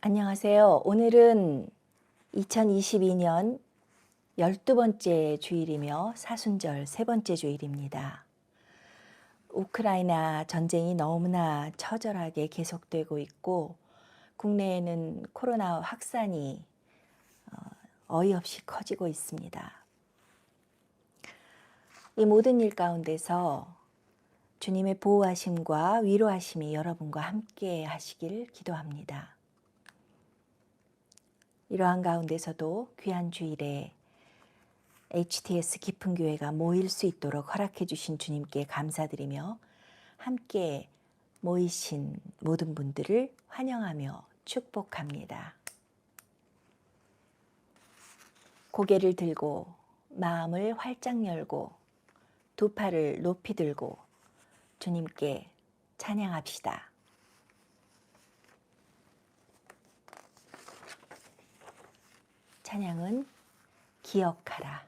안녕하세요. 오늘은 2022년 12번째 주일이며 사순절 세 번째 주일입니다. 우크라이나 전쟁이 너무나 처절하게 계속되고 있고 국내에는 코로나 확산이 어이없이 커지고 있습니다. 이 모든 일 가운데서 주님의 보호하심과 위로하심이 여러분과 함께 하시길 기도합니다. 이러한 가운데서도 귀한 주일에 HTS 깊은 교회가 모일 수 있도록 허락해 주신 주님께 감사드리며 함께 모이신 모든 분들을 환영하며 축복합니다. 고개를 들고 마음을 활짝 열고 두 팔을 높이 들고 주님께 찬양합시다. 찬양은 기억하라.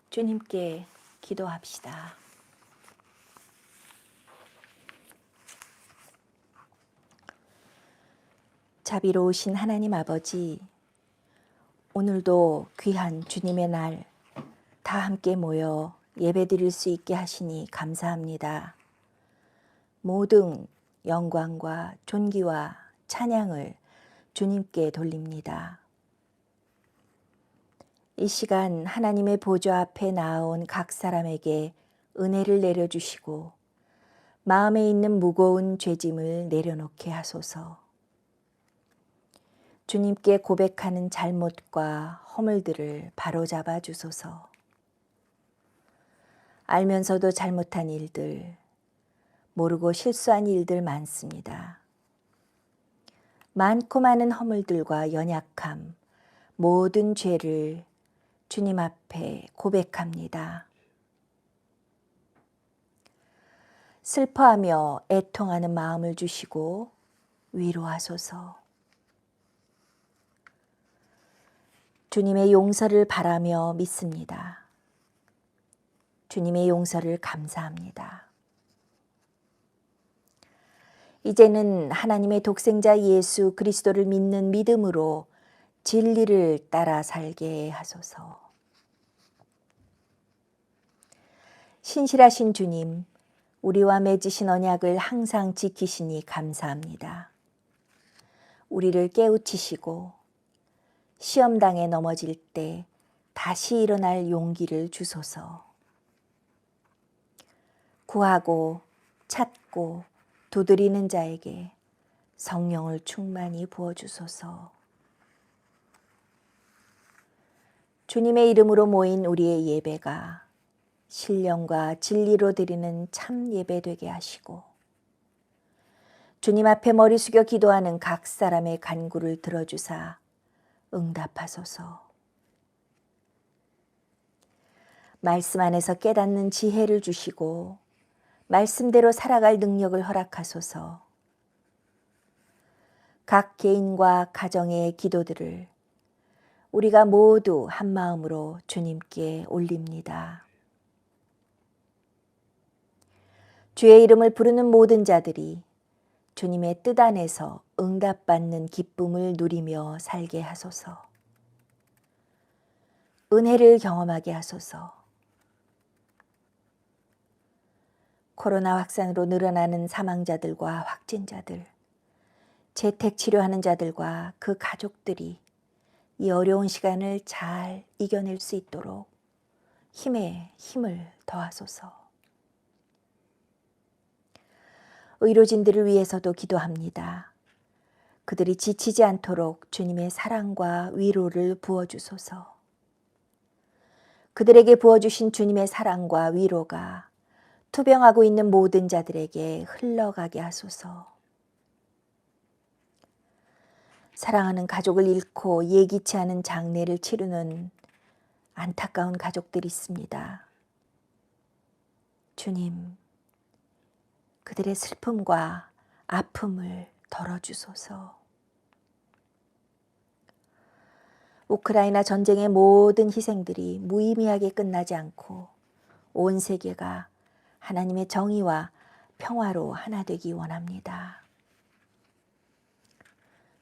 주님께 기도합시다. 자비로우신 하나님 아버지, 오늘도 귀한 주님의 날 다 함께 모여 예배드릴 수 있게 하시니 감사합니다. 모든 영광과 존귀와 찬양을 주님께 돌립니다. 이 시간 하나님의 보좌 앞에 나아온 각 사람에게 은혜를 내려주시고 마음에 있는 무거운 죄짐을 내려놓게 하소서. 주님께 고백하는 잘못과 허물들을 바로잡아 주소서. 알면서도 잘못한 일들, 모르고 실수한 일들 많습니다. 많고 많은 허물들과 연약함, 모든 죄를 주님 앞에 고백합니다. 슬퍼하며 애통하는 마음을 주시고 위로하소서. 주님의 용서를 바라며 믿습니다. 주님의 용서를 감사합니다. 이제는 하나님의 독생자 예수 그리스도를 믿는 믿음으로 진리를 따라 살게 하소서. 신실하신 주님, 우리와 맺으신 언약을 항상 지키시니 감사합니다. 우리를 깨우치시고 시험당에 넘어질 때 다시 일어날 용기를 주소서. 구하고 찾고 두드리는 자에게 성령을 충만히 부어주소서. 주님의 이름으로 모인 우리의 예배가 신령과 진리로 드리는 참 예배 되게 하시고 주님 앞에 머리 숙여 기도하는 각 사람의 간구를 들어주사 응답하소서. 말씀 안에서 깨닫는 지혜를 주시고 말씀대로 살아갈 능력을 허락하소서. 각 개인과 가정의 기도들을 우리가 모두 한 마음으로 주님께 올립니다. 주의 이름을 부르는 모든 자들이 주님의 뜻 안에서 응답받는 기쁨을 누리며 살게 하소서. 은혜를 경험하게 하소서. 코로나 확산으로 늘어나는 사망자들과 확진자들, 재택 치료하는 자들과 그 가족들이 이 어려운 시간을 잘 이겨낼 수 있도록 힘에 힘을 더하소서. 의료진들을 위해서도 기도합니다. 그들이 지치지 않도록 주님의 사랑과 위로를 부어주소서. 그들에게 부어주신 주님의 사랑과 위로가 투병하고 있는 모든 자들에게 흘러가게 하소서. 사랑하는 가족을 잃고 예기치 않은 장례를 치르는 안타까운 가족들이 있습니다. 주님, 그들의 슬픔과 아픔을 덜어주소서. 우크라이나 전쟁의 모든 희생들이 무의미하게 끝나지 않고 온 세계가 하나님의 정의와 평화로 하나 되기 원합니다.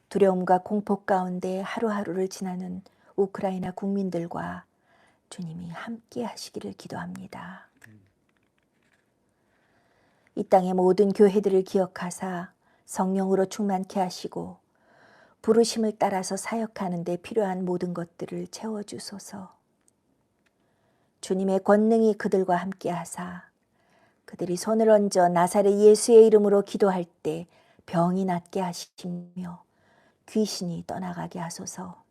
두려움과 공포 가운데 하루하루를 지나는 우크라이나 국민들과 주님이 함께 하시기를 기도합니다. 이 땅의 모든 교회들을 기억하사 성령으로 충만케 하시고 부르심을 따라서 사역하는 데 필요한 모든 것들을 채워주소서. 주님의 권능이 그들과 함께 하사 그들이 손을 얹어 나사렛 예수의 이름으로 기도할 때 병이 낫게 하시며 귀신이 떠나가게 하소서.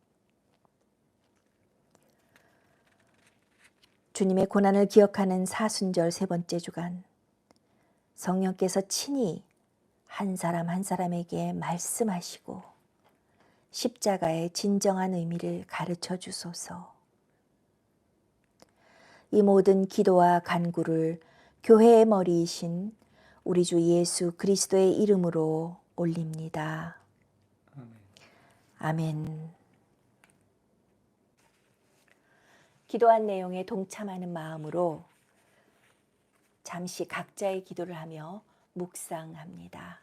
주님의 고난을 기억하는 사순절 세 번째 주간, 성령께서 친히 한 사람 한 사람에게 말씀하시고 십자가의 진정한 의미를 가르쳐 주소서. 이 모든 기도와 간구를 교회의 머리이신 우리 주 예수 그리스도의 이름으로 올립니다. 아멘. 기도한 내용에 동참하는 마음으로 잠시 각자의 기도를 하며 묵상합니다.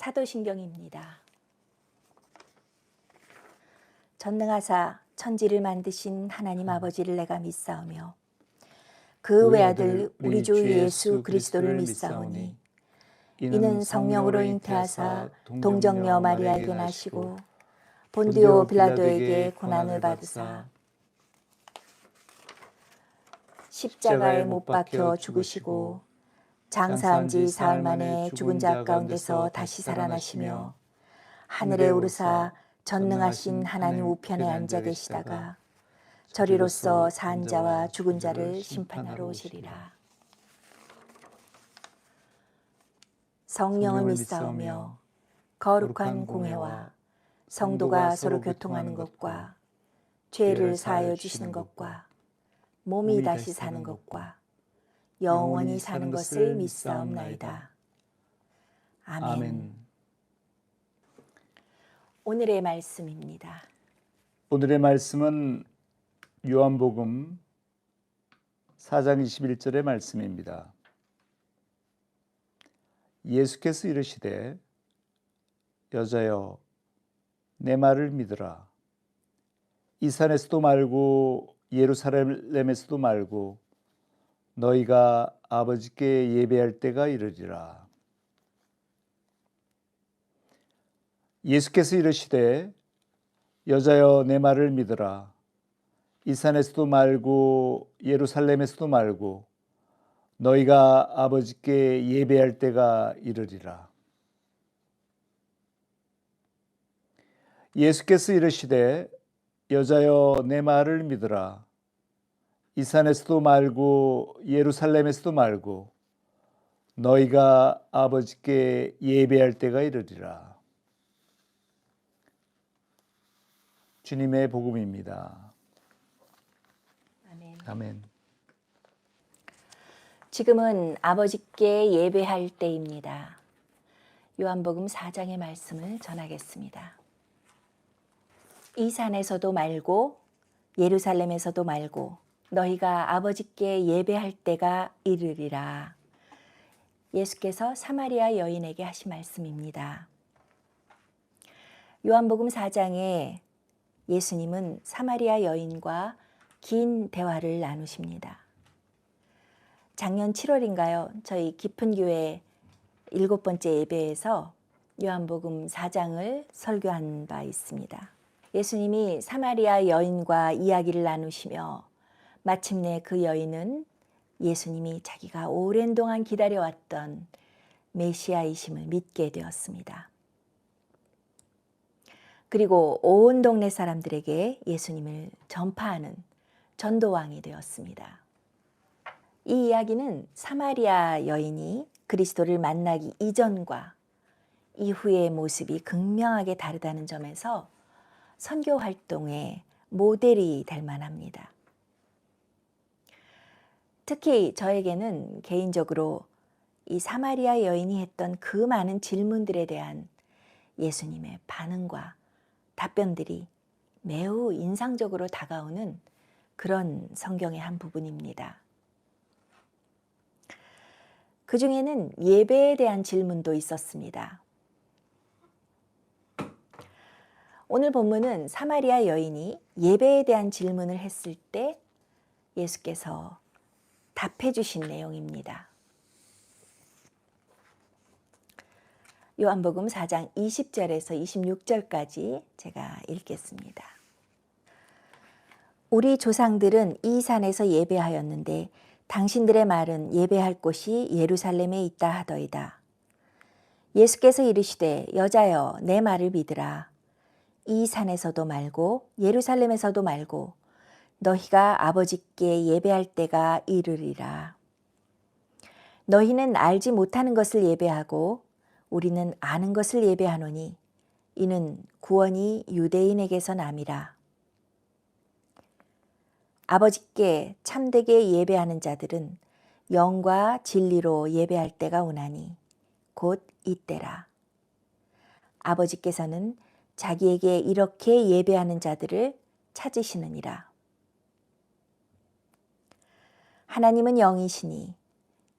사도신경입니다. 전능하사 천지를 만드신 하나님 아버지를 내가 믿사오며 그 외아들 우리 주 예수 그리스도를 믿사오니 이는 성령으로 잉태하사 동정녀 마리아에게 나시고 본디오 빌라도에게 고난을 받으사 십자가에 못 박혀 죽으시고 장사한 지 사흘 만에 죽은 자 가운데서 다시 살아나시며 하늘에 오르사 전능하신 하나님 우편에 앉아 계시다가 저리로서 산 자와 죽은 자를 심판하러 오시리라. 성령을 믿사오며 거룩한 공회와 성도가 서로 교통하는 것과 죄를 사하여 주시는 것과 몸이 다시 사는 것과 영원히 사는 것을 믿사옵나이다. 아멘. 오늘의 말씀입니다. 오늘의 말씀은 요한복음 4장 21절의 말씀입니다. 예수께서 이르시되 여자여 내 말을 믿으라. 이 산에서도 말고 예루살렘에서도 말고 너희가 아버지께 예배할 때가 이르리라. 예수께서 이르시되 여자여 내 말을 믿으라. 이 산에서도 말고 예루살렘에서도 말고 너희가 아버지께 예배할 때가 이르리라. 예수께서 이르시되 여자여 내 말을 믿으라. 이 산에서도 말고 예루살렘에서도 말고 너희가 아버지께 예배할 때가 이르리라. 주님의 복음입니다. 아멘. 아멘. 지금은 아버지께 예배할 때입니다. 요한복음 4장의 말씀을 전하겠습니다. 이 산에서도 말고 예루살렘에서도 말고 너희가 아버지께 예배할 때가 이르리라. 예수께서 사마리아 여인에게 하신 말씀입니다. 요한복음 4장에 예수님은 사마리아 여인과 긴 대화를 나누십니다. 작년 7월인가요? 저희 깊은 교회 7번째 예배에서 요한복음 4장을 설교한 바 있습니다. 예수님이 사마리아 여인과 이야기를 나누시며 마침내 그 여인은 예수님이 자기가 오랜 동안 기다려왔던 메시아이심을 믿게 되었습니다. 그리고 온 동네 사람들에게 예수님을 전파하는 전도왕이 되었습니다. 이 이야기는 사마리아 여인이 그리스도를 만나기 이전과 이후의 모습이 극명하게 다르다는 점에서 선교 활동의 모델이 될 만합니다. 특히 저에게는 개인적으로 이 사마리아 여인이 했던 그 많은 질문들에 대한 예수님의 반응과 답변들이 매우 인상적으로 다가오는 그런 성경의 한 부분입니다. 그 중에는 예배에 대한 질문도 있었습니다. 오늘 본문은 사마리아 여인이 예배에 대한 질문을 했을 때 예수께서 답해 주신 내용입니다. 요한복음 4장 20절에서 26절까지 제가 읽겠습니다. 우리 조상들은 이 산에서 예배하였는데 당신들의 말은 예배할 곳이 예루살렘에 있다 하더이다. 예수께서 이르시되 여자여 내 말을 믿으라. 이 산에서도 말고 예루살렘에서도 말고 너희가 아버지께 예배할 때가 이르리라. 너희는 알지 못하는 것을 예배하고 우리는 아는 것을 예배하노니 이는 구원이 유대인에게서 남이라. 아버지께 참되게 예배하는 자들은 영과 진리로 예배할 때가 오나니 곧 이때라. 아버지께서는 자기에게 이렇게 예배하는 자들을 찾으시느니라. 하나님은 영이시니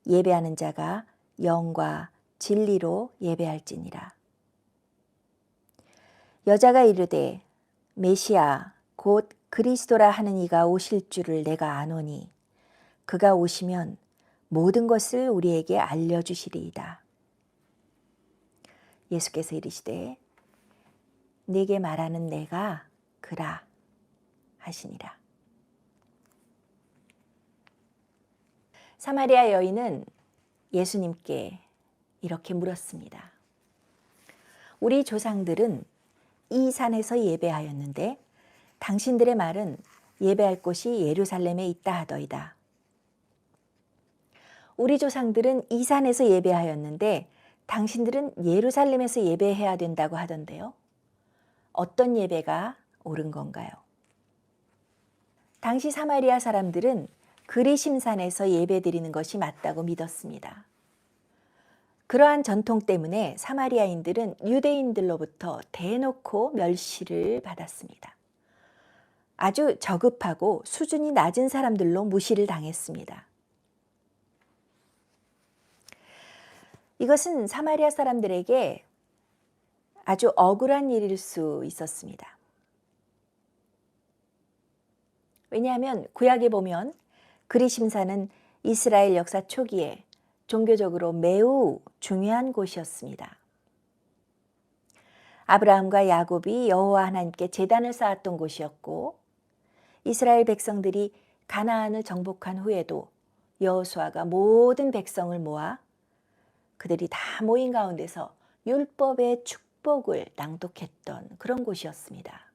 예배하는 자가 영과 진리로 예배할지니라. 여자가 이르되 메시아 곧 그리스도라 하는 이가 오실 줄을 내가 아노니 그가 오시면 모든 것을 우리에게 알려주시리이다. 예수께서 이르시되 네게 말하는 내가 그라 하시니라. 사마리아 여인은 예수님께 이렇게 물었습니다. 우리 조상들은 이 산에서 예배하였는데 당신들의 말은 예배할 곳이 예루살렘에 있다 하더이다. 우리 조상들은 이 산에서 예배하였는데 당신들은 예루살렘에서 예배해야 된다고 하던데요. 어떤 예배가 옳은 건가요? 당시 사마리아 사람들은 그리심산에서 예배드리는 것이 맞다고 믿었습니다. 그러한 전통 때문에 사마리아인들은 유대인들로부터 대놓고 멸시를 받았습니다. 아주 저급하고 수준이 낮은 사람들로 무시를 당했습니다. 이것은 사마리아 사람들에게 아주 억울한 일일 수 있었습니다. 왜냐하면 구약에 보면 그리심산은 이스라엘 역사 초기에 종교적으로 매우 중요한 곳이었습니다. 아브라함과 야곱이 여호와 하나님께 제단을 쌓았던 곳이었고 이스라엘 백성들이 가나안을 정복한 후에도 여호수아가 모든 백성을 모아 그들이 다 모인 가운데서 율법의 축복을 낭독했던 그런 곳이었습니다.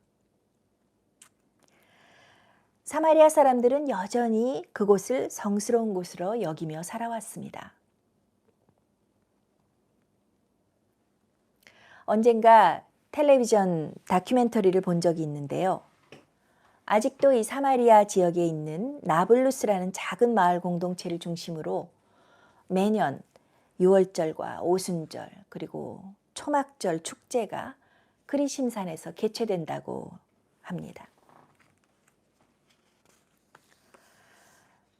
사마리아 사람들은 여전히 그곳을 성스러운 곳으로 여기며 살아왔습니다. 언젠가 텔레비전 다큐멘터리를 본 적이 있는데요. 아직도 이 사마리아 지역에 있는 나블루스라는 작은 마을 공동체를 중심으로 매년 6월절과 오순절 그리고 초막절 축제가 그리심산에서 개최된다고 합니다.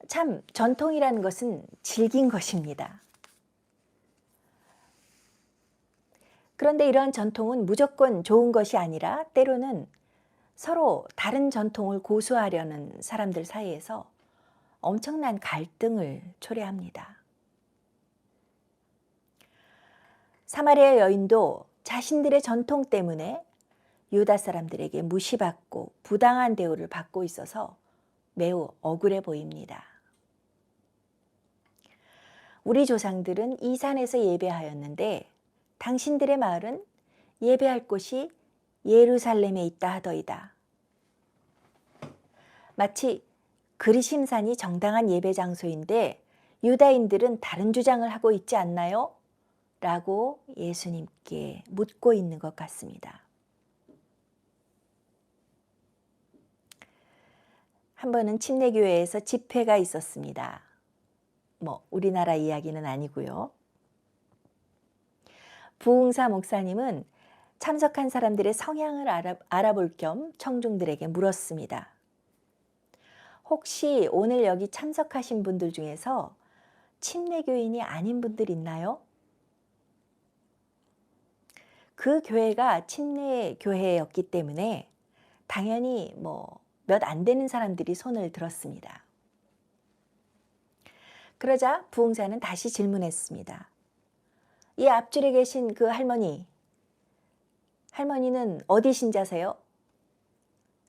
참 전통이라는 것은 질긴 것입니다. 그런데 이러한 전통은 무조건 좋은 것이 아니라 때로는 서로 다른 전통을 고수하려는 사람들 사이에서 엄청난 갈등을 초래합니다. 사마리아 여인도 자신들의 전통 때문에 유다 사람들에게 무시받고 부당한 대우를 받고 있어서 매우 억울해 보입니다. 우리 조상들은 이 산에서 예배하였는데 당신들의 말은 예배할 곳이 예루살렘에 있다 하더이다. 마치 그리심산이 정당한 예배 장소인데 유다인들은 다른 주장을 하고 있지 않나요? 라고 예수님께 묻고 있는 것 같습니다. 한 번은 침례교회에서 집회가 있었습니다. 우리나라 이야기는 아니고요. 부흥사 목사님은 참석한 사람들의 성향을 알아볼 겸 청중들에게 물었습니다. 혹시 오늘 여기 참석하신 분들 중에서 침례교인이 아닌 분들 있나요? 그 교회가 침례교회였기 때문에 당연히 몇 안 되는 사람들이 손을 들었습니다. 그러자 부흥사는 다시 질문했습니다. 이 앞줄에 계신 그 할머니는 어디 신자세요?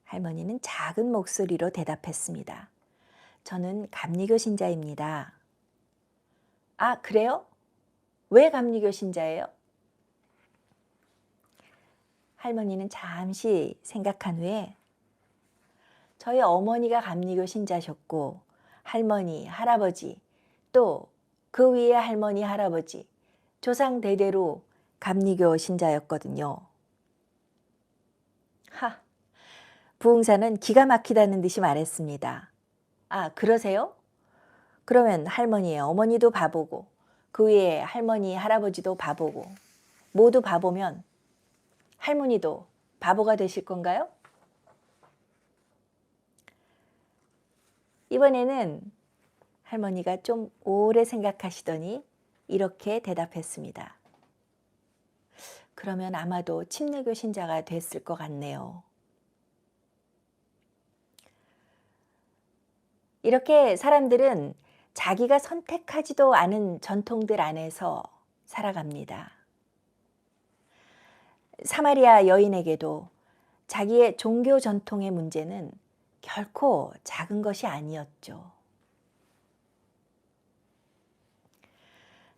할머니는 작은 목소리로 대답했습니다. 저는 감리교 신자입니다. 아, 그래요? 왜 감리교 신자예요? 할머니는 잠시 생각한 후에 저희 어머니가 감리교 신자셨고 할머니, 할아버지, 또 그 위에 할머니, 할아버지, 조상 대대로 감리교 신자였거든요. 부흥사는 기가 막히다는 듯이 말했습니다. 아, 그러세요? 그러면 할머니의 어머니도 바보고 그 위에 할머니, 할아버지도 바보고 모두 바보면 할머니도 바보가 되실 건가요? 이번에는 할머니가 좀 오래 생각하시더니 이렇게 대답했습니다. 그러면 아마도 침례교 신자가 됐을 것 같네요. 이렇게 사람들은 자기가 선택하지도 않은 전통들 안에서 살아갑니다. 사마리아 여인에게도 자기의 종교 전통의 문제는 결코 작은 것이 아니었죠.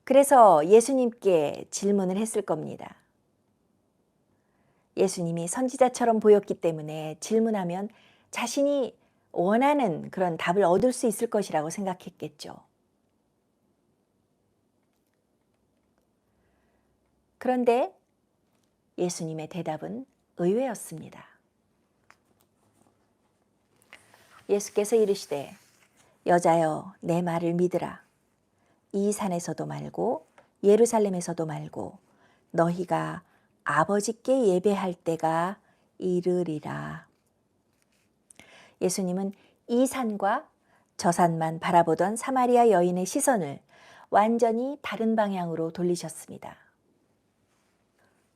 그래서 예수님께 질문을 했을 겁니다. 예수님이 선지자처럼 보였기 때문에 질문하면 자신이 원하는 그런 답을 얻을 수 있을 것이라고 생각했겠죠. 그런데 예수님의 대답은 의외였습니다. 예수께서 이르시되 여자여 내 말을 믿으라. 이 산에서도 말고 예루살렘에서도 말고 너희가 아버지께 예배할 때가 이르리라. 예수님은 이 산과 저 산만 바라보던 사마리아 여인의 시선을 완전히 다른 방향으로 돌리셨습니다.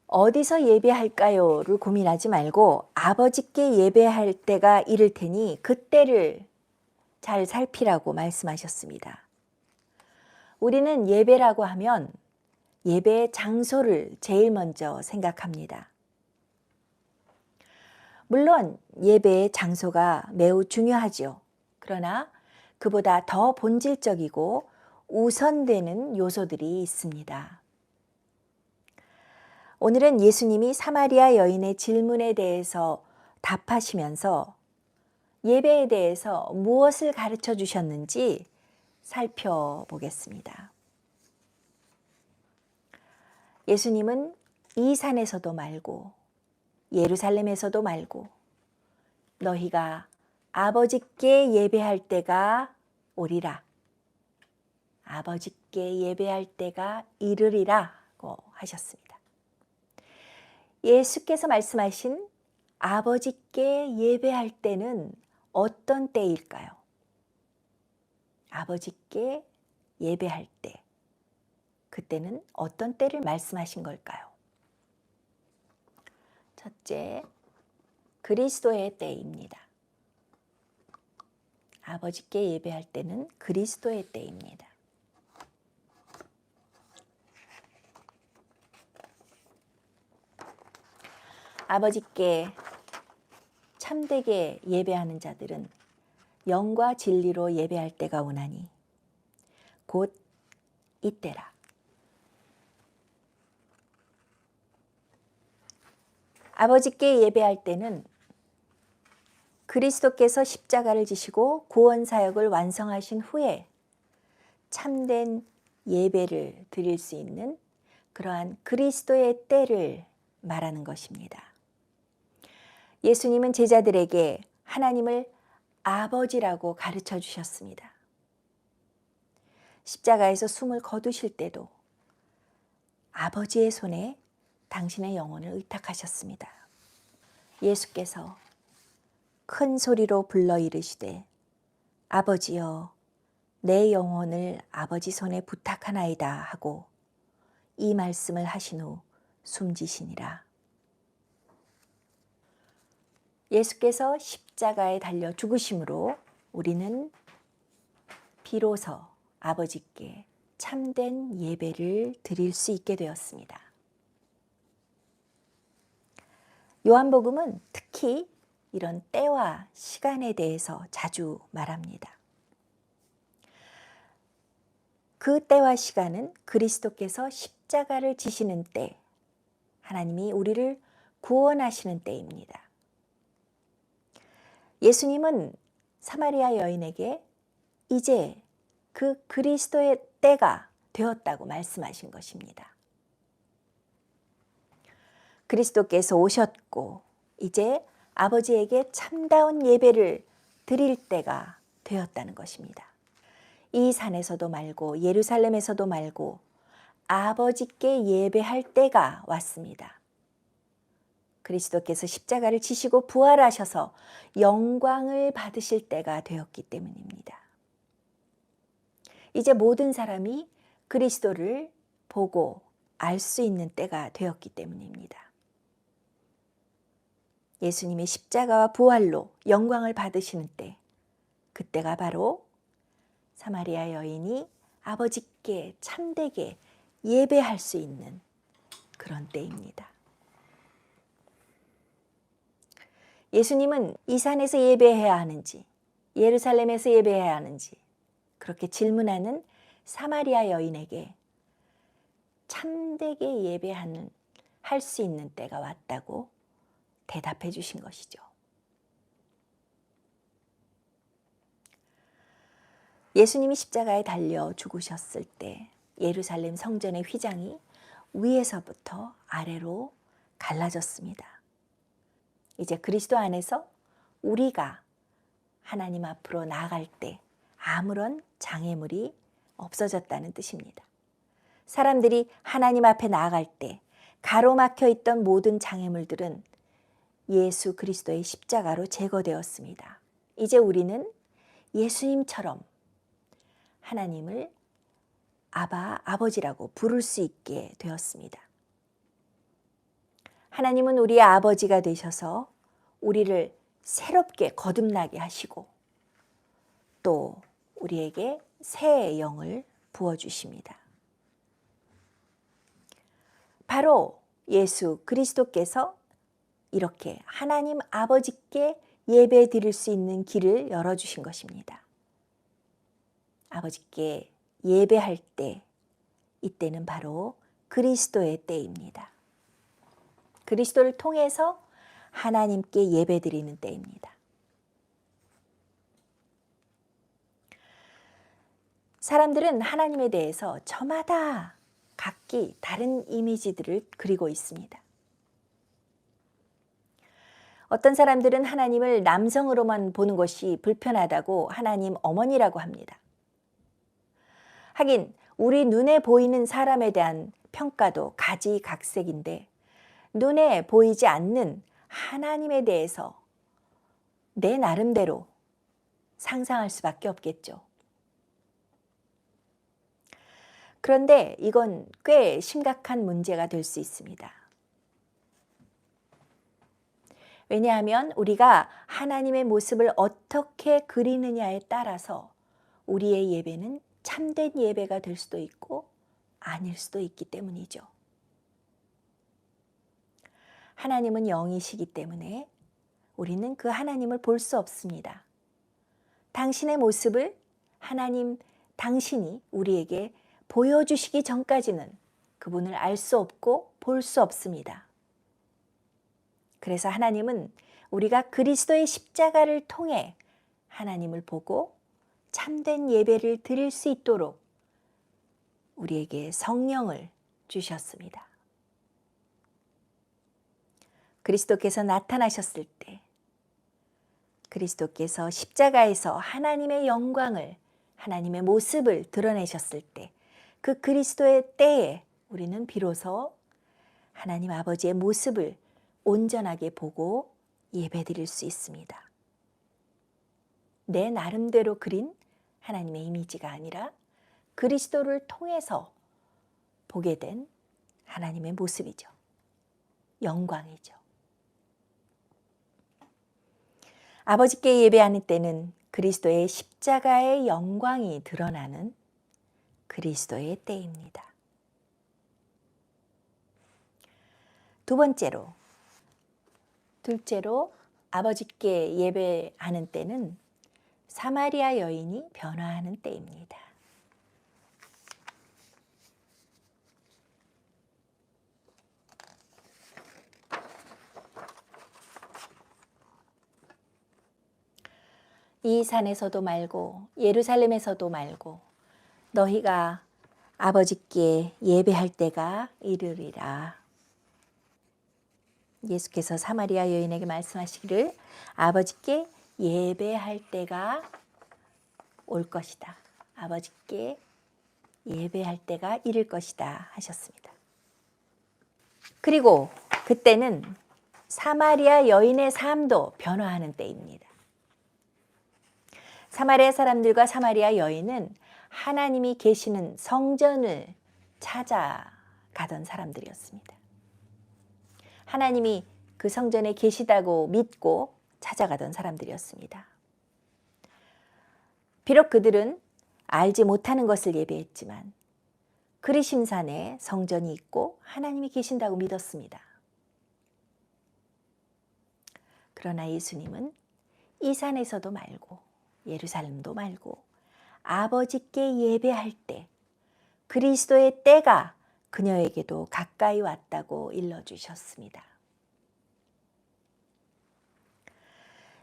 어디서 예배할까요를 고민하지 말고 아버지께 예배할 때가 이를 테니 그때를 잘 살피라고 말씀하셨습니다. 우리는 예배라고 하면 예배의 장소를 제일 먼저 생각합니다. 물론 예배의 장소가 매우 중요하죠. 그러나 그보다 더 본질적이고 우선되는 요소들이 있습니다. 오늘은 예수님이 사마리아 여인의 질문에 대해서 답하시면서 예배에 대해서 무엇을 가르쳐 주셨는지 살펴보겠습니다. 예수님은 이 산에서도 말고 예루살렘에서도 말고 너희가 아버지께 예배할 때가 오리라. 아버지께 예배할 때가 이르리라고 하셨습니다. 예수께서 말씀하신 아버지께 예배할 때는 어떤 때일까요? 아버지께 예배할 때, 그때는 어떤 때를 말씀하신 걸까요? 첫째, 그리스도의 때입니다. 아버지께 예배할 때는 그리스도의 때입니다. 아버지께 참되게 예배하는 자들은 영과 진리로 예배할 때가 오나니 곧 이때라. 아버지께 예배할 때는 그리스도께서 십자가를 지시고 구원 사역을 완성하신 후에 참된 예배를 드릴 수 있는 그러한 그리스도의 때를 말하는 것입니다. 예수님은 제자들에게 하나님을 아버지라고 가르쳐 주셨습니다. 십자가에서 숨을 거두실 때도 아버지의 손에 당신의 영혼을 의탁하셨습니다. 예수께서 큰 소리로 불러 이르시되 아버지여 내 영혼을 아버지 손에 부탁하나이다 하고 이 말씀을 하신 후 숨지시니라. 예수께서 십자가에 달려 죽으심으로 우리는 비로소 아버지께 참된 예배를 드릴 수 있게 되었습니다. 요한복음은 특히 이런 때와 시간에 대해서 자주 말합니다. 그 때와 시간은 그리스도께서 십자가를 지시는 때, 하나님이 우리를 구원하시는 때입니다. 예수님은 사마리아 여인에게 이제 그 그리스도의 때가 되었다고 말씀하신 것입니다. 그리스도께서 오셨고 이제 아버지에게 참다운 예배를 드릴 때가 되었다는 것입니다. 이 산에서도 말고 예루살렘에서도 말고 아버지께 예배할 때가 왔습니다. 그리스도께서 십자가를 지시고 부활하셔서 영광을 받으실 때가 되었기 때문입니다. 이제 모든 사람이 그리스도를 보고 알 수 있는 때가 되었기 때문입니다. 예수님의 십자가와 부활로 영광을 받으시는 때, 그때가 바로 사마리아 여인이 아버지께 참되게 예배할 수 있는 그런 때입니다. 예수님은 이 산에서 예배해야 하는지, 예루살렘에서 예배해야 하는지 그렇게 질문하는 사마리아 여인에게 참되게 예배하는 할 수 있는 때가 왔다고 대답해 주신 것이죠. 예수님이 십자가에 달려 죽으셨을 때 예루살렘 성전의 휘장이 위에서부터 아래로 갈라졌습니다. 이제 그리스도 안에서 우리가 하나님 앞으로 나아갈 때 아무런 장애물이 없어졌다는 뜻입니다. 사람들이 하나님 앞에 나아갈 때 가로막혀 있던 모든 장애물들은 예수 그리스도의 십자가로 제거되었습니다. 이제 우리는 예수님처럼 하나님을 아버지라고 부를 수 있게 되었습니다. 하나님은 우리의 아버지가 되셔서 우리를 새롭게 거듭나게 하시고 또 우리에게 새 영을 부어주십니다. 바로 예수 그리스도께서 이렇게 하나님 아버지께 예배 드릴 수 있는 길을 열어주신 것입니다. 아버지께 예배할 때, 이때는 바로 그리스도의 때입니다. 그리스도를 통해서 하나님께 예배 드리는 때입니다. 사람들은 하나님에 대해서 저마다 각기 다른 이미지들을 그리고 있습니다. 어떤 사람들은 하나님을 남성으로만 보는 것이 불편하다고 하나님 어머니라고 합니다. 하긴 우리 눈에 보이는 사람에 대한 평가도 가지각색인데 눈에 보이지 않는 하나님에 대해서 내 나름대로 상상할 수밖에 없겠죠. 그런데 이건 꽤 심각한 문제가 될 수 있습니다. 왜냐하면 우리가 하나님의 모습을 어떻게 그리느냐에 따라서 우리의 예배는 참된 예배가 될 수도 있고 아닐 수도 있기 때문이죠. 하나님은 영이시기 때문에 우리는 그 하나님을 볼 수 없습니다. 당신의 모습을 당신이 우리에게 보여주시기 전까지는 그분을 알 수 없고 볼 수 없습니다. 그래서 하나님은 우리가 그리스도의 십자가를 통해 하나님을 보고 참된 예배를 드릴 수 있도록 우리에게 성령을 주셨습니다. 그리스도께서 나타나셨을 때, 그리스도께서 십자가에서 하나님의 영광을, 하나님의 모습을 드러내셨을 때, 그 그리스도의 때에 우리는 비로소 하나님 아버지의 모습을 온전하게 보고 예배드릴 수 있습니다. 내 나름대로 그린 하나님의 이미지가 아니라 그리스도를 통해서 보게 된 하나님의 모습이죠. 영광이죠. 아버지께 예배하는 때는 그리스도의 십자가의 영광이 드러나는 그리스도의 때입니다. 둘째로 아버지께 예배하는 때는 사마리아 여인이 변화하는 때입니다. 이 산에서도 말고 예루살렘에서도 말고 너희가 아버지께 예배할 때가 이르리라. 예수께서 사마리아 여인에게 말씀하시기를 아버지께 예배할 때가 올 것이다. 아버지께 예배할 때가 이를 것이다 하셨습니다. 그리고 그때는 사마리아 여인의 삶도 변화하는 때입니다. 사마리아 사람들과 사마리아 여인은 하나님이 계시는 성전을 찾아 가던 사람들이었습니다. 하나님이 그 성전에 계시다고 믿고 찾아가던 사람들이었습니다. 비록 그들은 알지 못하는 것을 예배했지만 그리심산에 성전이 있고 하나님이 계신다고 믿었습니다. 그러나 예수님은 이 산에서도 말고 예루살렘도 말고 아버지께 예배할 때 그리스도의 때가 그녀에게도 가까이 왔다고 일러주셨습니다.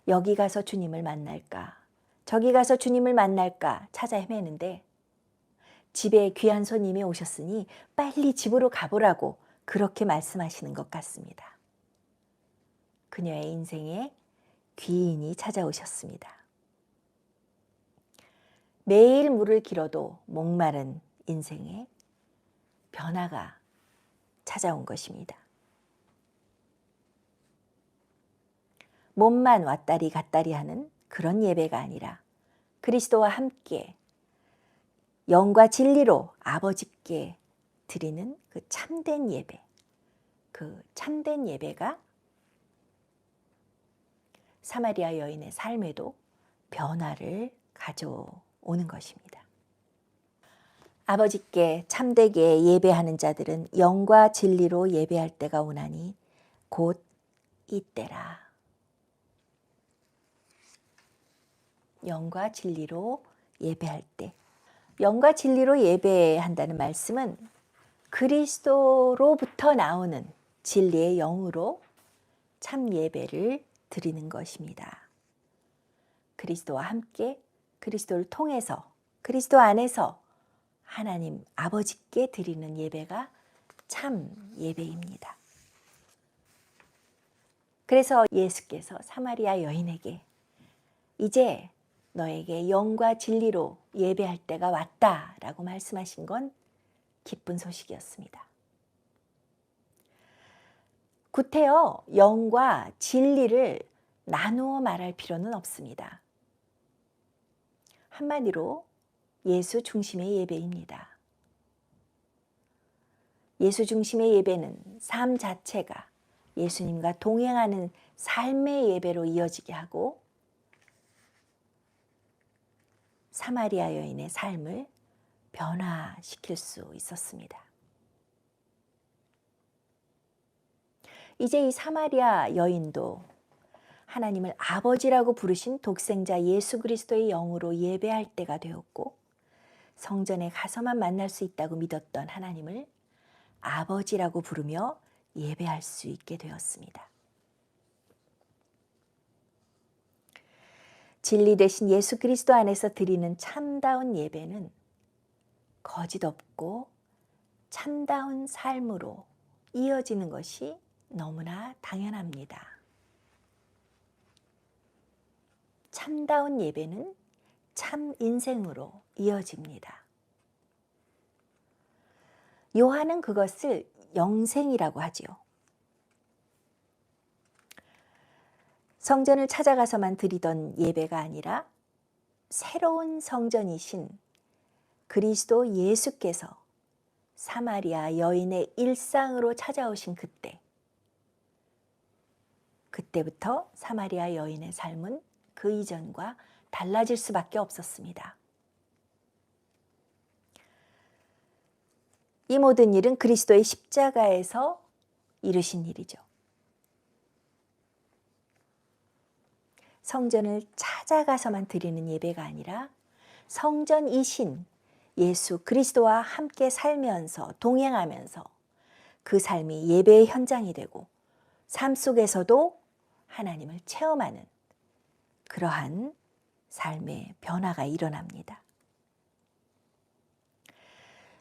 여기 가서 주님을 만날까, 저기 가서 주님을 만날까 찾아 헤매는데 집에 귀한 손님이 오셨으니 빨리 집으로 가보라고 그렇게 말씀하시는 것 같습니다. 그녀의 인생에 귀인이 찾아오셨습니다. 매일 물을 길어도 목마른 인생에 변화가 찾아온 것입니다. 몸만 왔다리 갔다리 하는 그런 예배가 아니라 그리스도와 함께 영과 진리로 아버지께 드리는 그 참된 예배, 그 참된 예배가 사마리아 여인의 삶에도 변화를 가져오는 것입니다. 아버지께 참되게 예배하는 자들은 영과 진리로 예배할 때가 오나니 곧 이때라. 영과 진리로 예배할 때, 영과 진리로 예배한다는 말씀은 그리스도로부터 나오는 진리의 영으로 참 예배를 드리는 것입니다. 그리스도와 함께 그리스도를 통해서 그리스도 안에서 하나님 아버지께 드리는 예배가 참 예배입니다. 그래서 예수께서 사마리아 여인에게 이제 너에게 영과 진리로 예배할 때가 왔다라고 말씀하신 건 기쁜 소식이었습니다. 구태여 영과 진리를 나누어 말할 필요는 없습니다. 한마디로 예수 중심의 예배입니다. 예수 중심의 예배는 삶 자체가 예수님과 동행하는 삶의 예배로 이어지게 하고 사마리아 여인의 삶을 변화시킬 수 있었습니다. 이제 이 사마리아 여인도 하나님을 아버지라고 부르신 독생자 예수 그리스도의 영으로 예배할 때가 되었고 성전에 가서만 만날 수 있다고 믿었던 하나님을 아버지라고 부르며 예배할 수 있게 되었습니다. 진리 되신 예수 그리스도 안에서 드리는 참다운 예배는 거짓 없고 참다운 삶으로 이어지는 것이 너무나 당연합니다. 참다운 예배는 참 인생으로 이어집니다. 요한은 그것을 영생이라고 하지요. 성전을 찾아가서만 드리던 예배가 아니라 새로운 성전이신 그리스도 예수께서 사마리아 여인의 일상으로 찾아오신 그때부터 사마리아 여인의 삶은 그 이전과 달라질 수밖에 없었습니다. 이 모든 일은 그리스도의 십자가에서 이루신 일이죠. 성전을 찾아가서만 드리는 예배가 아니라 성전이신 예수 그리스도와 함께 살면서 동행하면서 그 삶이 예배의 현장이 되고 삶 속에서도 하나님을 체험하는 그러한 삶의 변화가 일어납니다.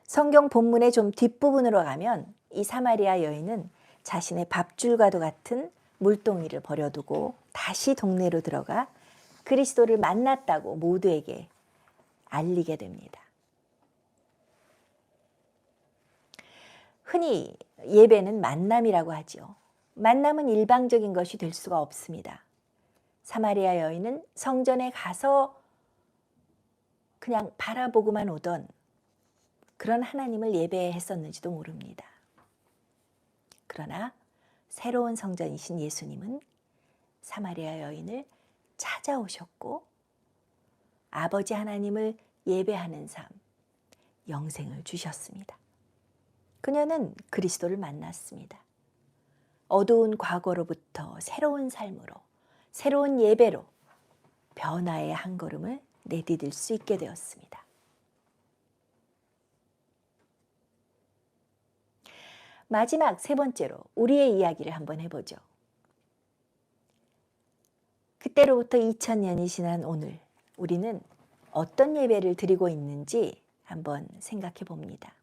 성경 본문의 좀 뒷부분으로 가면 이 사마리아 여인은 자신의 밥줄과도 같은 물동이를 버려두고 다시 동네로 들어가 그리스도를 만났다고 모두에게 알리게 됩니다. 흔히 예배는 만남이라고 하죠. 만남은 일방적인 것이 될 수가 없습니다. 사마리아 여인은 성전에 가서 그냥 바라보고만 오던 그런 하나님을 예배했었는지도 모릅니다. 그러나 새로운 성전이신 예수님은 사마리아 여인을 찾아오셨고 아버지 하나님을 예배하는 삶, 영생을 주셨습니다. 그녀는 그리스도를 만났습니다. 어두운 과거로부터 새로운 삶으로, 새로운 예배로 변화의 한 걸음을 내디딜 수 있게 되었습니다. 마지막 세 번째로 우리의 이야기를 한번 해보죠. 그때로부터 2000년이 지난 오늘 우리는 어떤 예배를 드리고 있는지 한번 생각해 봅니다.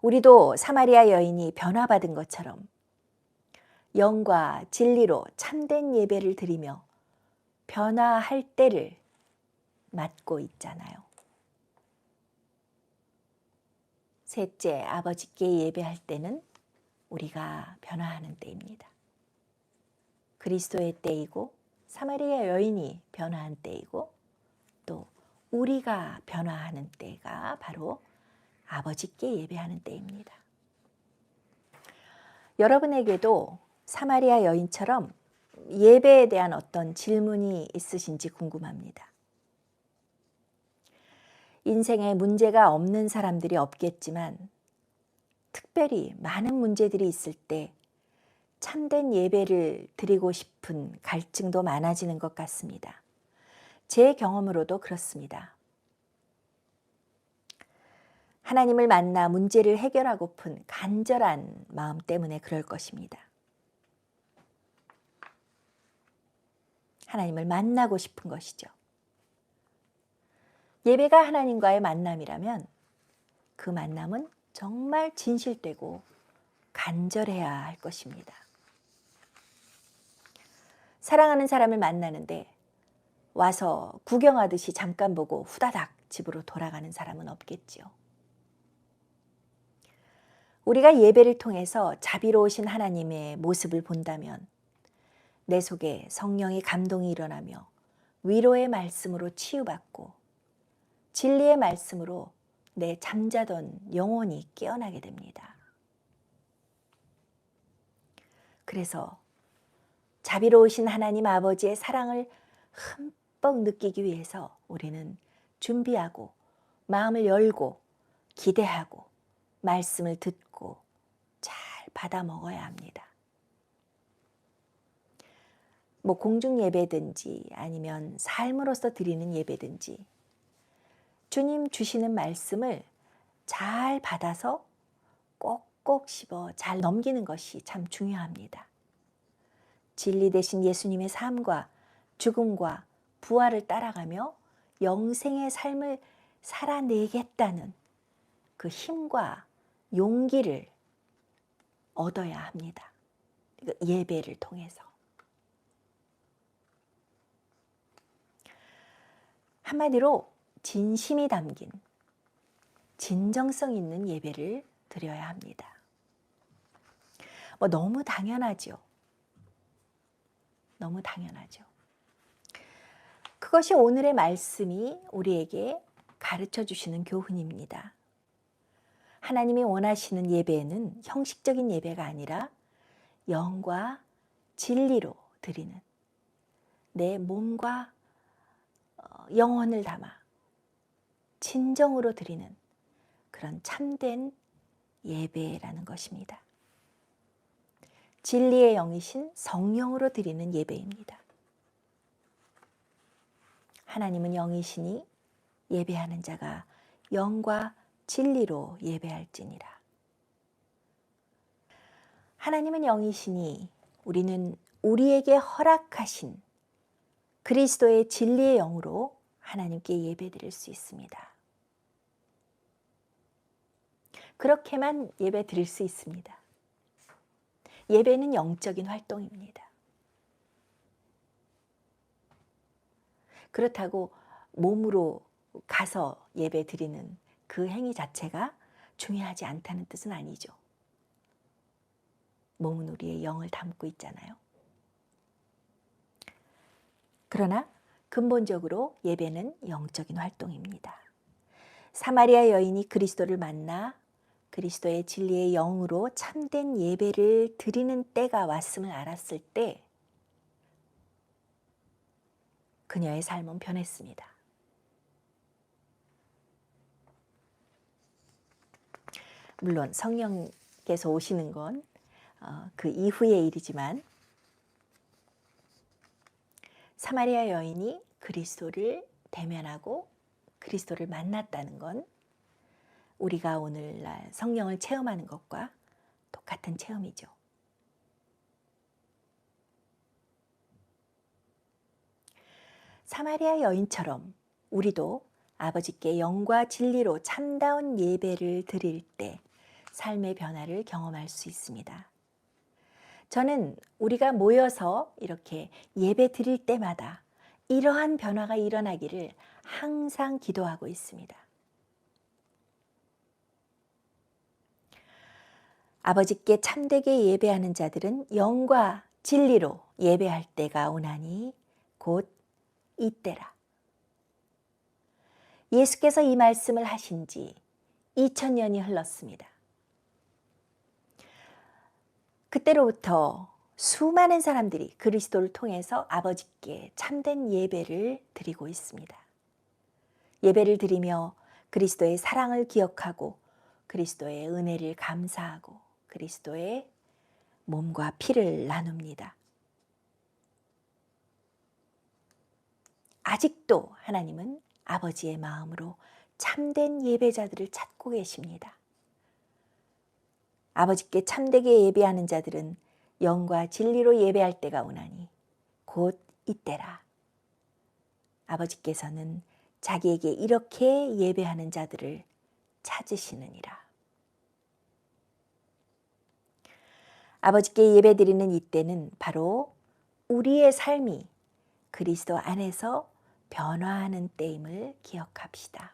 우리도 사마리아 여인이 변화받은 것처럼 영과 진리로 참된 예배를 드리며 변화할 때를 맞고 있잖아요. 셋째, 아버지께 예배할 때는 우리가 변화하는 때입니다. 그리스도의 때이고 사마리아 여인이 변화한 때이고 또 우리가 변화하는 때가 바로 아버지께 예배하는 때입니다. 여러분에게도 사마리아 여인처럼 예배에 대한 어떤 질문이 있으신지 궁금합니다. 인생에 문제가 없는 사람들이 없겠지만 특별히 많은 문제들이 있을 때 참된 예배를 드리고 싶은 갈증도 많아지는 것 같습니다. 제 경험으로도 그렇습니다. 하나님을 만나 문제를 해결하고픈 간절한 마음 때문에 그럴 것입니다. 하나님을 만나고 싶은 것이죠. 예배가 하나님과의 만남이라면 그 만남은 정말 진실되고 간절해야 할 것입니다. 사랑하는 사람을 만나는데 와서 구경하듯이 잠깐 보고 후다닥 집으로 돌아가는 사람은 없겠지요. 우리가 예배를 통해서 자비로우신 하나님의 모습을 본다면 내 속에 성령의 감동이 일어나며 위로의 말씀으로 치유받고 진리의 말씀으로 내 잠자던 영혼이 깨어나게 됩니다. 그래서 자비로우신 하나님 아버지의 사랑을 흠뻑 느끼기 위해서 우리는 준비하고 마음을 열고 기대하고 말씀을 듣고 잘 받아 먹어야 합니다. 뭐 공중 예배든지 아니면 삶으로서 드리는 예배든지 주님 주시는 말씀을 잘 받아서 꼭꼭 씹어 잘 넘기는 것이 참 중요합니다. 진리 되신 예수님의 삶과 죽음과 부활을 따라가며 영생의 삶을 살아내겠다는 그 힘과 용기를 얻어야 합니다. 예배를 통해서. 한마디로 진심이 담긴 진정성 있는 예배를 드려야 합니다. 너무 당연하죠. 너무 당연하죠. 그것이 오늘의 말씀이 우리에게 가르쳐 주시는 교훈입니다. 하나님이 원하시는 예배는 형식적인 예배가 아니라 영과 진리로 드리는 내 몸과 영혼을 담아 진정으로 드리는 그런 참된 예배라는 것입니다. 진리의 영이신 성령으로 드리는 예배입니다. 하나님은 영이시니 예배하는 자가 영과 진리로 예배할지니라. 하나님은 영이시니 우리는 우리에게 허락하신 그리스도의 진리의 영으로 하나님께 예배드릴 수 있습니다. 그렇게만 예배 드릴 수 있습니다. 예배는 영적인 활동입니다. 그렇다고 몸으로 가서 예배 드리는 그 행위 자체가 중요하지 않다는 뜻은 아니죠. 몸은 우리의 영을 담고 있잖아요. 그러나 근본적으로 예배는 영적인 활동입니다. 사마리아 여인이 그리스도를 만나 그리스도의 진리의 영으로 참된 예배를 드리는 때가 왔음을 알았을 때 그녀의 삶은 변했습니다. 물론 성령께서 오시는 건 그 이후의 일이지만 사마리아 여인이 그리스도를 대면하고 그리스도를 만났다는 건 우리가 오늘날 성령을 체험하는 것과 똑같은 체험이죠. 사마리아 여인처럼 우리도 아버지께 영과 진리로 참다운 예배를 드릴 때 삶의 변화를 경험할 수 있습니다. 저는 우리가 모여서 이렇게 예배 드릴 때마다 이러한 변화가 일어나기를 항상 기도하고 있습니다. 아버지께 참되게 예배하는 자들은 영과 진리로 예배할 때가 오나니 곧 이때라. 예수께서 이 말씀을 하신 지 2000년이 흘렀습니다. 그때로부터 수많은 사람들이 그리스도를 통해서 아버지께 참된 예배를 드리고 있습니다. 예배를 드리며 그리스도의 사랑을 기억하고 그리스도의 은혜를 감사하고 그리스도의 몸과 피를 나눕니다. 아직도 하나님은 아버지의 마음으로 참된 예배자들을 찾고 계십니다. 아버지께 참되게 예배하는 자들은 영과 진리로 예배할 때가 오나니 곧 이때라. 아버지께서는 자기에게 이렇게 예배하는 자들을 찾으시느니라. 아버지께 예배드리는 이때는 바로 우리의 삶이 그리스도 안에서 변화하는 때임을 기억합시다.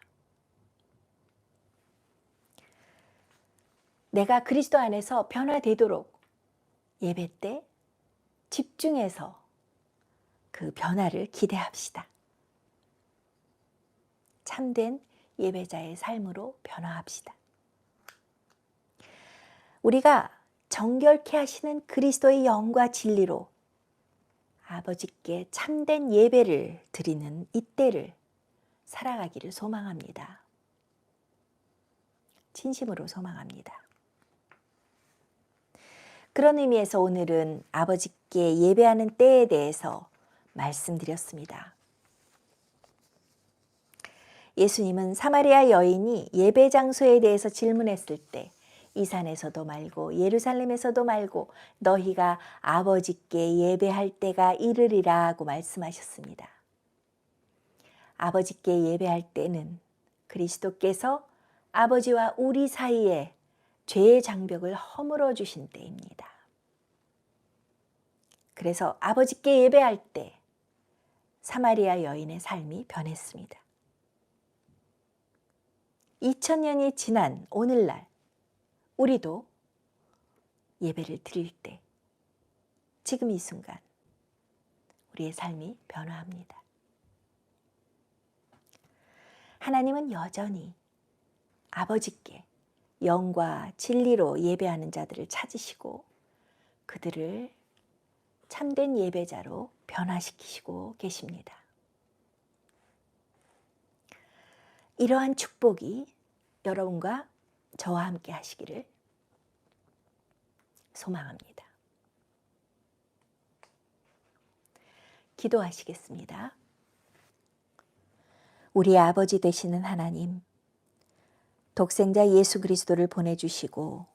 내가 그리스도 안에서 변화되도록 예배 때 집중해서 그 변화를 기대합시다. 참된 예배자의 삶으로 변화합시다. 우리가 정결케 하시는 그리스도의 영과 진리로 아버지께 참된 예배를 드리는 이때를 살아가기를 소망합니다. 진심으로 소망합니다. 그런 의미에서 오늘은 아버지께 예배하는 때에 대해서 말씀드렸습니다. 예수님은 사마리아 여인이 예배 장소에 대해서 질문했을 때 이 산에서도 말고 예루살렘에서도 말고 너희가 아버지께 예배할 때가 이르리라 하고 말씀하셨습니다. 아버지께 예배할 때는 그리스도께서 아버지와 우리 사이에 죄의 장벽을 허물어 주신 때입니다. 그래서 아버지께 예배할 때 사마리아 여인의 삶이 변했습니다. 2000년이 지난 오늘날 우리도 예배를 드릴 때 지금 이 순간 우리의 삶이 변화합니다. 하나님은 여전히 아버지께 영과 진리로 예배하는 자들을 찾으시고 그들을 참된 예배자로 변화시키시고 계십니다. 이러한 축복이 여러분과 저와 함께 하시기를 소망합니다. 기도하시겠습니다. 우리 아버지 되시는 하나님, 독생자 예수 그리스도를 보내주시고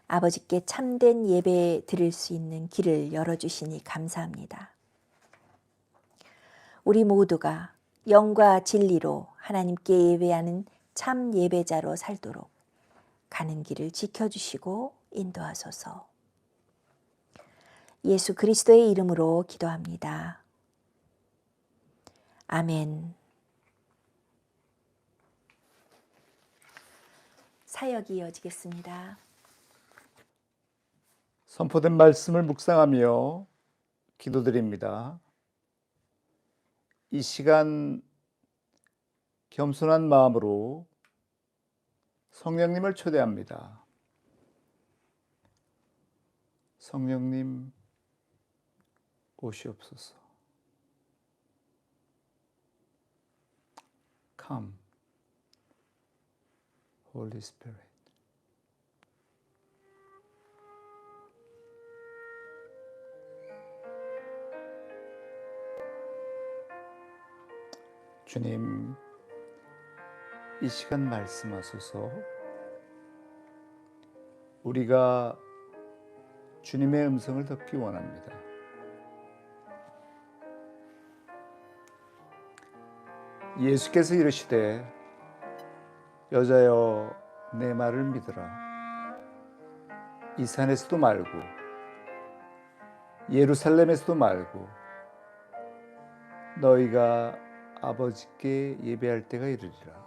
아버지께 참된 예배 드릴 수 있는 길을 열어주시니 감사합니다. 우리 모두가 영과 진리로 하나님께 예배하는 참 예배자로 살도록 가는 길을 지켜주시고 인도하소서. 예수 그리스도의 이름으로 기도합니다. 아멘. 사역이 이어지겠습니다. 선포된 말씀을 묵상하며 기도드립니다. 이 시간 겸손한 마음으로 성령님을 초대합니다. 성령님 오시옵소서. Come, Holy Spirit. 주님, 이 시간 말씀하소서. 우리가 주님의 음성을 듣기 원합니다. 예수께서 이르시되 여자여 내 말을 믿으라. 이 산에서도 말고 예루살렘에서도 말고 너희가 아버지께 예배할 때가 이르리라.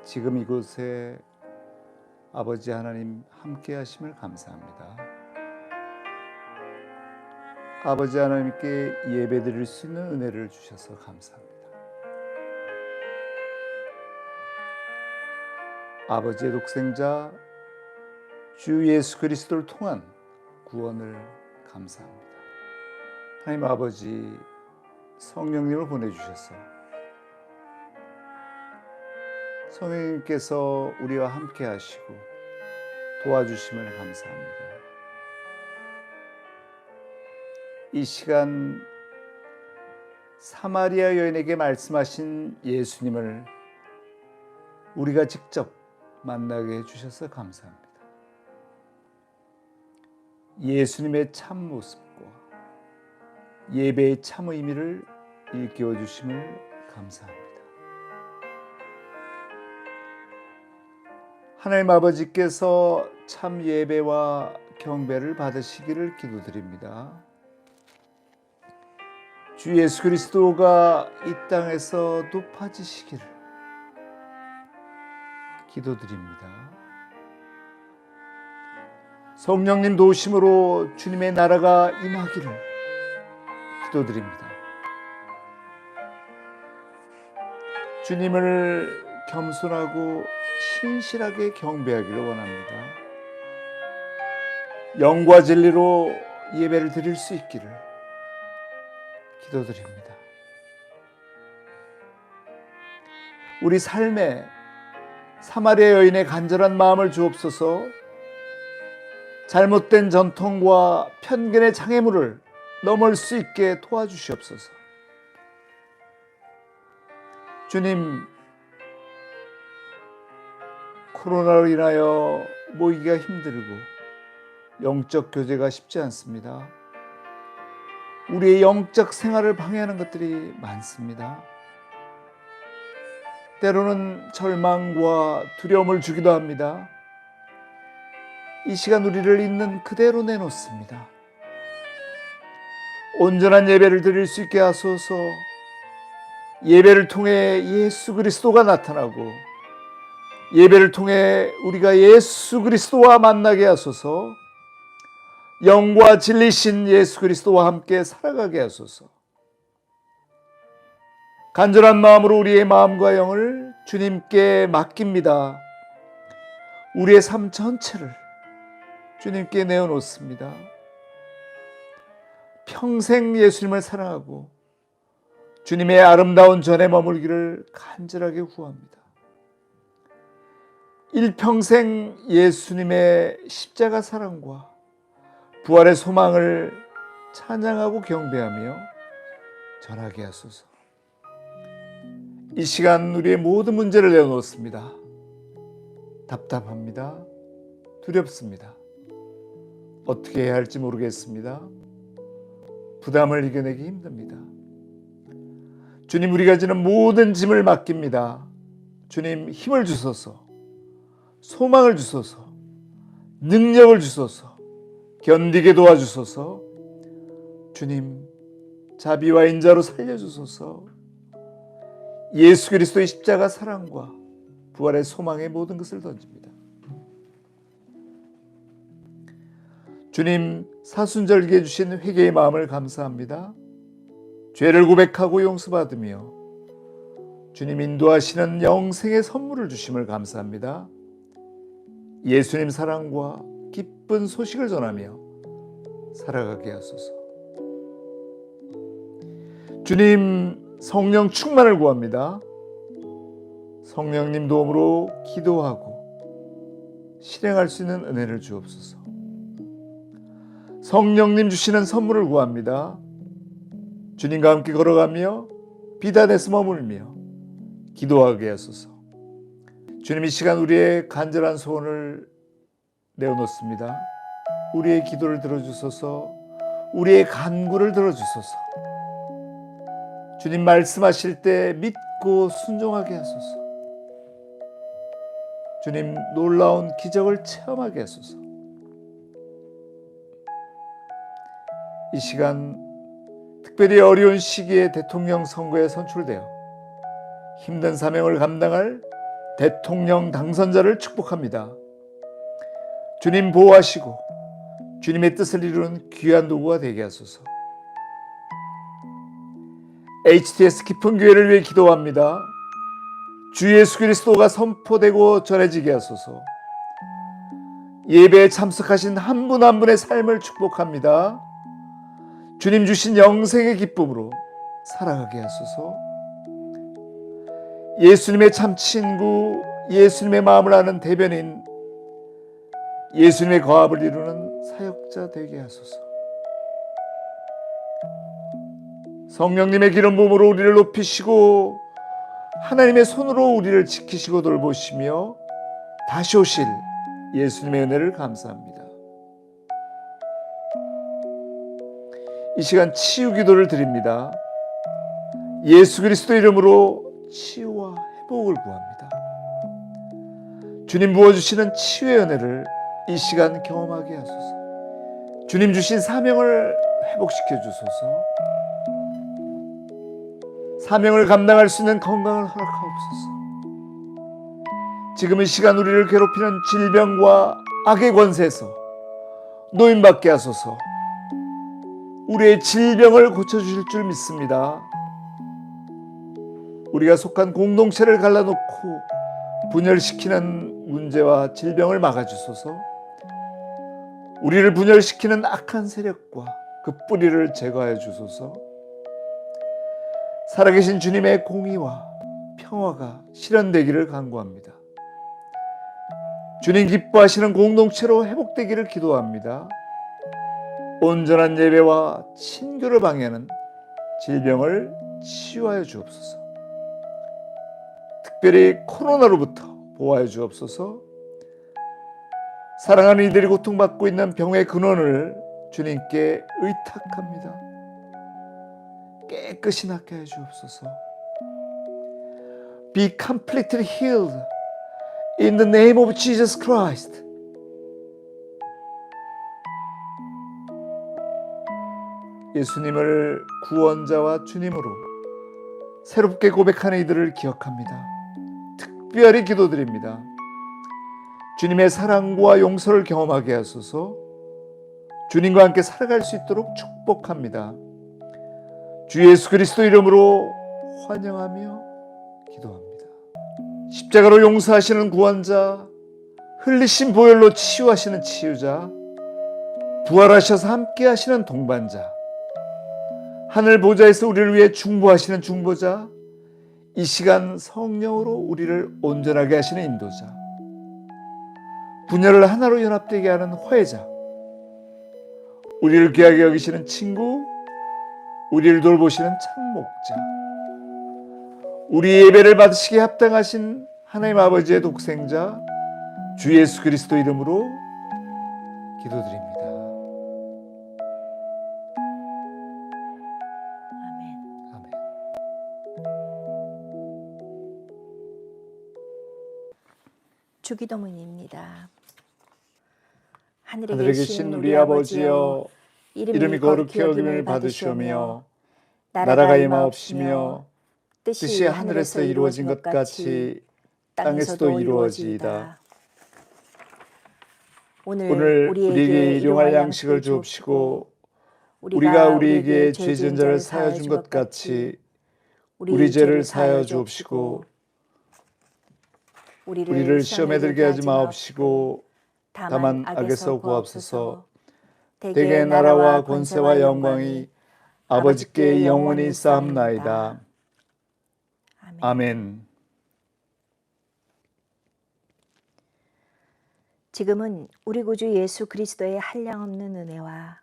지금 이곳에 아버지 하나님 함께 하심을 감사합니다. 아버지 하나님께 예배드릴 수 있는 은혜를 주셔서 감사합니다. 아버지의 독생자 주 예수 그리스도를 통한 구원을 감사합니다. 하나님 아버지 성령님을 보내주셔서 성령님께서 우리와 함께 하시고 도와주심을 감사합니다. 이 시간 사마리아 여인에게 말씀하신 예수님을 우리가 직접 만나게 해주셔서 감사합니다. 예수님의 참 모습과 예배의 참 의미를 일깨워 주심을 감사합니다. 하나님 아버지께서 참 예배와 경배를 받으시기를 기도드립니다. 주 예수 그리스도가 이 땅에서 높아지시기를 기도드립니다. 성령님 도우심으로 주님의 나라가 임하기를 기도드립니다. 주님을 겸손하고 신실하게 경배하기를 원합니다. 영과 진리로 예배를 드릴 수 있기를 기도드립니다. 우리 삶에 사마리아 여인의 간절한 마음을 주옵소서. 잘못된 전통과 편견의 장애물을 넘을 수 있게 도와주시옵소서. 주님, 코로나로 인하여 모이기가 힘들고 영적 교제가 쉽지 않습니다. 우리의 영적 생활을 방해하는 것들이 많습니다. 때로는 절망과 두려움을 주기도 합니다. 이 시간 우리를 있는 그대로 내놓습니다. 온전한 예배를 드릴 수 있게 하소서. 예배를 통해 예수 그리스도가 나타나고 예배를 통해 우리가 예수 그리스도와 만나게 하소서. 영과 진리신 예수 그리스도와 함께 살아가게 하소서. 간절한 마음으로 우리의 마음과 영을 주님께 맡깁니다. 우리의 삶 전체를 주님께 내어놓습니다. 평생 예수님을 사랑하고 주님의 아름다운 전에 머물기를 간절하게 구합니다. 일평생 예수님의 십자가 사랑과 부활의 소망을 찬양하고 경배하며 전하게 하소서. 이 시간 우리의 모든 문제를 내어놓습니다. 답답합니다. 두렵습니다. 어떻게 해야 할지 모르겠습니다. 부담을 이겨내기 힘듭니다. 주님, 우리가 지는 모든 짐을 맡깁니다. 주님, 힘을 주소서. 소망을 주소서. 능력을 주소서. 견디게 도와주소서. 주님, 자비와 인자로 살려주소서. 예수 그리스도의 십자가 사랑과 부활의 소망의 모든 것을 던집니다. 주님, 사순절기에 주신 회개의 마음을 감사합니다. 죄를 고백하고 용서받으며 주님 인도하시는 영생의 선물을 주심을 감사합니다. 예수님 사랑과 기쁜 소식을 전하며 살아가게 하소서. 주님 성령 충만을 구합니다. 성령님 도움으로 기도하고 실행할 수 있는 은혜를 주옵소서. 성령님 주시는 선물을 구합니다. 주님과 함께 걸어가며 비단에서 머물며 기도하게 하소서. 주님 이 시간 우리의 간절한 소원을 내어놓습니다. 우리의 기도를 들어주소서. 우리의 간구를 들어주소서. 주님 말씀하실 때 믿고 순종하게 하소서. 주님 놀라운 기적을 체험하게 하소서. 이 시간 특별히 어려운 시기에 대통령 선거에 선출되어 힘든 사명을 감당할 대통령 당선자를 축복합니다. 주님 보호하시고 주님의 뜻을 이루는 귀한 도구가 되게 하소서. HTS 깊은 교회를 위해 기도합니다. 주 예수 그리스도가 선포되고 전해지게 하소서. 예배에 참석하신 한 분 한 분의 삶을 축복합니다. 주님 주신 영생의 기쁨으로 살아가게 하소서. 예수님의 참 친구, 예수님의 마음을 아는 대변인, 예수님의 거합을 이루는 사역자 되게 하소서. 성령님의 기름 부음으로 우리를 높이시고 하나님의 손으로 우리를 지키시고 돌보시며 다시 오실 예수님의 은혜를 감사합니다. 이 시간 치유 기도를 드립니다. 예수 그리스도 이름으로 치유와 회복을 구합니다. 주님 부어주시는 치유의 은혜를 이 시간 경험하게 하소서. 주님 주신 사명을 회복시켜 주소서. 사명을 감당할 수 있는 건강을 허락하옵소서. 지금 이 시간 우리를 괴롭히는 질병과 악의 권세에서 노임받게 하소서. 우리의 질병을 고쳐주실 줄 믿습니다. 우리가 속한 공동체를 갈라놓고 분열시키는 문제와 질병을 막아주소서. 우리를 분열시키는 악한 세력과 그 뿌리를 제거하여 주소서. 살아계신 주님의 공의와 평화가 실현되기를 간구합니다. 주님 기뻐하시는 공동체로 회복되기를 기도합니다. 온전한 예배와 친교를 방해하는 질병을 치유하여 주옵소서. 특별히 코로나로부터 보호하여 주옵소서. 사랑하는 이들이 고통받고 있는 병의 근원을 주님께 의탁합니다. 깨끗이 낫게 해 주옵소서. Be completely healed in the name of Jesus Christ. 예수님을 구원자와 주님으로 새롭게 고백하는 이들을 기억합니다. 특별히 기도드립니다. 주님의 사랑과 용서를 경험하게 하소서. 주님과 함께 살아갈 수 있도록 축복합니다. 주 예수 그리스도 이름으로 환영하며 기도합니다. 십자가로 용서하시는 구원자, 흘리신 보혈로 치유하시는 치유자, 부활하셔서 함께 하시는 동반자, 하늘 보좌에서 우리를 위해 중보하시는 중보자, 이 시간 성령으로 우리를 온전하게 하시는 인도자, 분열을 하나로 연합되게 하는 화해자, 우리를 귀하게 여기시는 친구, 우리를 돌보시는 참목자, 우리 예배를 받으시기에 합당하신 하나님 아버지의 독생자 주 예수 그리스도 이름으로 기도드립니다. 아멘. 주기도문입니다. 하늘에 계신 우리 아버지여, 이름이 거룩히 여김을 받으시오며 나라가 임하옵시며 뜻이 하늘에서 이루어진 것 같이 땅에서도 이루어지이다. 오늘 우리에게 일용할 양식을 주옵시고 우리가 우리에게 죄 지은 자를 사하여 준 것 같이 우리 죄를 사하여 주옵시고 우리를 시험에 들게 하지 마옵시고 다만 악에서 구하옵소서. 대개 나라와 권세와 영광이 아버지께 영원히 쌓옵나이다. 아멘. 지금은 우리 구주 예수 그리스도의 한량없는 은혜와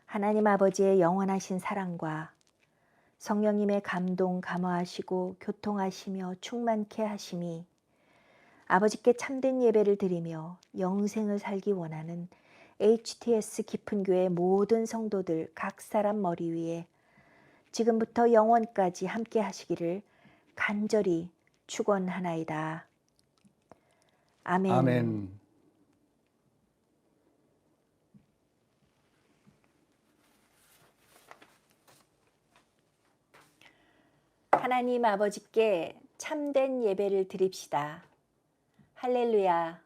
하나님 아버지의 영원하신 사랑과 성령님의 감동 감화하시고 교통하시며 충만케 하심이 아버지께 참된 예배를 드리며 영생을 살기 원하는 HTS 깊은 교회 모든 성도들 각 사람 머리 위에 지금부터 영원까지 함께 하시기를 간절히 축원하나이다. 아멘. 아멘. 하나님 아버지께 참된 예배를 드립시다. 할렐루야.